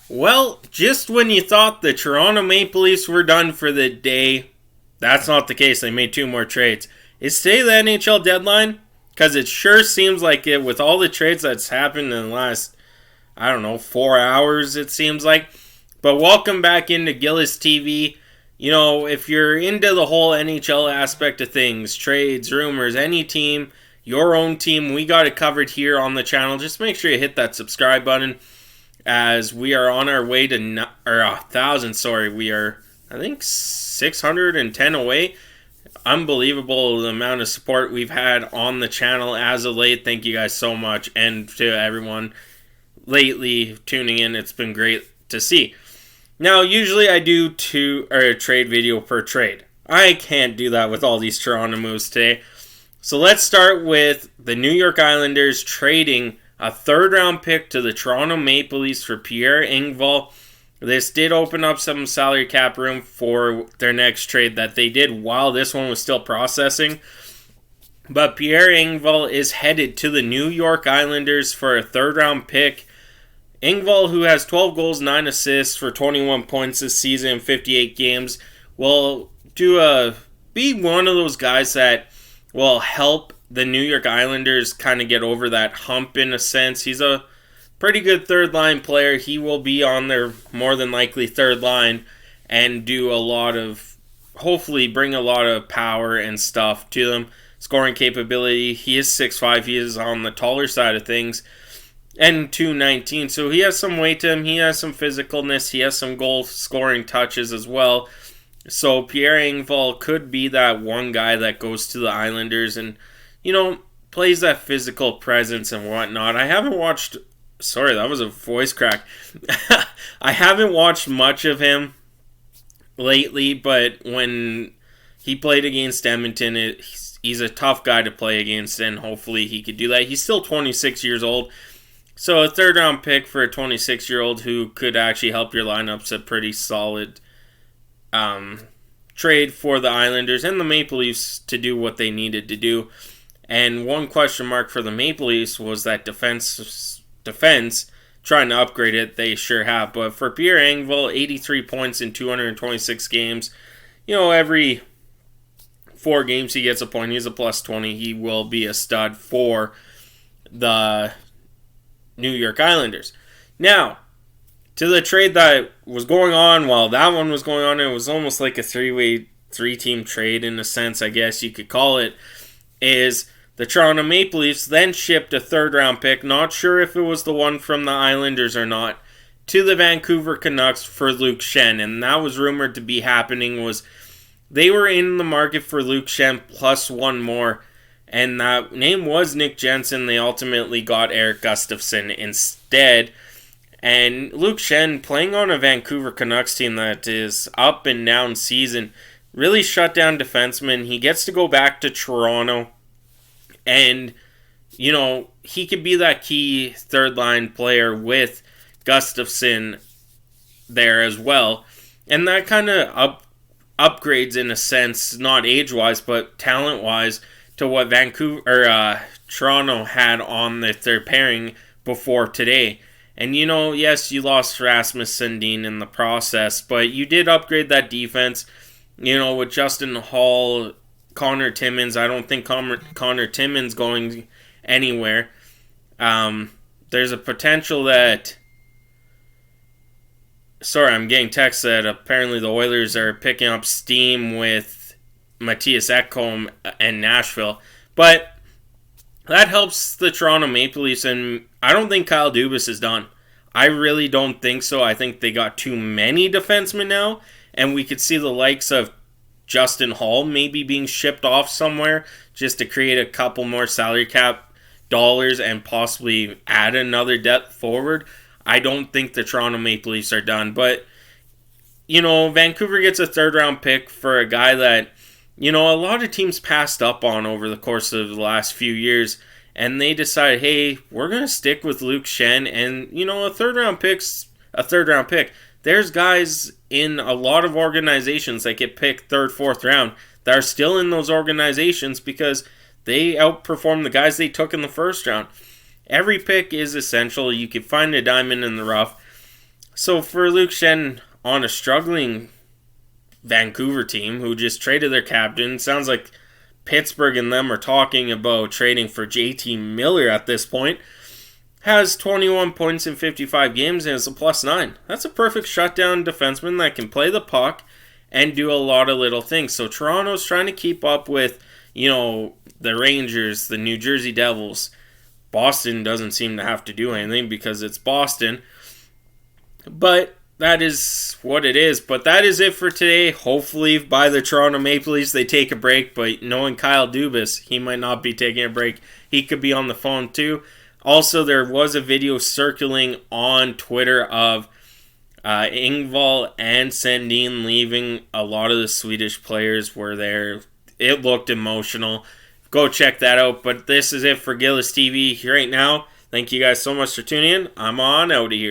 Well, just when you thought the Toronto Maple Leafs were done for the day, that's not the case. They made two more trades. Is today the NHL deadline? Because it sure seems like it with all the trades that's happened in the last, I don't know, 4 hours, it seems like. But welcome back into Gillis TV. You know, if you're into the whole NHL aspect of things, trades, rumors, any team, your own team, we got it covered here on the channel. Just make sure you hit that subscribe button as we are on our way to 1,000. Sorry, we are, I think, 610 away. Unbelievable the amount of support we've had on the channel as of late. Thank you guys so much, and to everyone lately tuning in. It's been great to see. Now, usually I do a trade video per trade. I can't do that with all these Toronto moves today. So let's start with the New York Islanders trading a third-round pick to the Toronto Maple Leafs for Pierre Engvall. This did open up some salary cap room for their next trade that they did while this one was still processing. But Pierre Engvall is headed to the New York Islanders for a third-round pick. Engvall, who has 12 goals, 9 assists for 21 points this season in 58 games, will be one of those guys that will help the New York Islanders kind of get over that hump in a sense. He's a pretty good third line player. He will be on their more than likely third line and do a lot of, hopefully bring a lot of power and stuff to them. Scoring capability, he is 6'5", he is on the taller side of things, and 219, so he has some weight to him, he has some physicalness, he has some goal scoring touches as well. So Pierre Engvall could be that one guy that goes to the Islanders and, you know, plays that physical presence and whatnot. I haven't watched... Sorry, that was a voice crack. I haven't watched much of him lately, but when he played against Edmonton, he's a tough guy to play against, and hopefully he could do that. He's still 26 years old, so a third-round pick for a 26-year-old who could actually help your lineup's a pretty solid trade for the Islanders and the Maple Leafs to do what they needed to do. And one question mark for the Maple Leafs was that defense, trying to upgrade it. They sure have. But for Pierre Engvall, 83 points in 226 games. You know, every 4 games he gets a point. He's a plus 20. He will be a stud for the New York Islanders. Now, to the trade that was going on while that one was going on, it was almost like a three-team trade in a sense, I guess you could call it, is the Toronto Maple Leafs then shipped a third-round pick, not sure if it was the one from the Islanders or not, to the Vancouver Canucks for Luke Schenn. And that was rumored to be happening, was they were in the market for Luke Schenn plus one more, and that name was Nick Jensen. They ultimately got Eric Gustafsson instead. And Luke Schenn, playing on a Vancouver Canucks team that is up and down season, really shut down defensemen. He gets to go back to Toronto. And, you know, he could be that key third-line player with Gustafsson there as well. And that kind of upgrades in a sense, not age-wise, but talent-wise, to what Toronto had on their pairing before today. And, you know, yes, you lost Rasmus Sandin in the process, but you did upgrade that defense. You know, with Justin Hall, Connor Timmins, I don't think Connor Timmins going anywhere. There's a potential that... Sorry, I'm getting text that apparently the Oilers are picking up steam with Matthias Ekholm and Nashville. But that helps the Toronto Maple Leafs, and I don't think Kyle Dubas is done. I really don't think so. I think they got too many defensemen now, and we could see the likes of Justin Hall maybe being shipped off somewhere just to create a couple more salary cap dollars and possibly add another depth forward. I don't think the Toronto Maple Leafs are done. But, you know, Vancouver gets a third-round pick for a guy that, you know, a lot of teams passed up on over the course of the last few years. And they decided, hey, we're going to stick with Luke Schenn. And, you know, a third-round pick's a third-round pick. There's guys in a lot of organizations that get picked third, fourth round that are still in those organizations because they outperform the guys they took in the first round. Every pick is essential. You can find a diamond in the rough. So for Luke Schenn on a struggling Vancouver team who just traded their captain, sounds like Pittsburgh and them are talking about trading for JT Miller at this point, has 21 points in 55 games and is a +9. That's a perfect shutdown defenseman that can play the puck and do a lot of little things. So Toronto's trying to keep up with, the Rangers, the New Jersey Devils. Boston doesn't seem to have to do anything because it's Boston. But that is what it is. But that is it for today. Hopefully by the Toronto Maple Leafs they take a break. But knowing Kyle Dubas, he might not be taking a break. He could be on the phone too. Also, there was a video circling on Twitter of Engvall and Sandin leaving. A lot of the Swedish players were there. It looked emotional. Go check that out. But this is it for Gillis TV right now. Thank you guys so much for tuning in. I'm on out of here.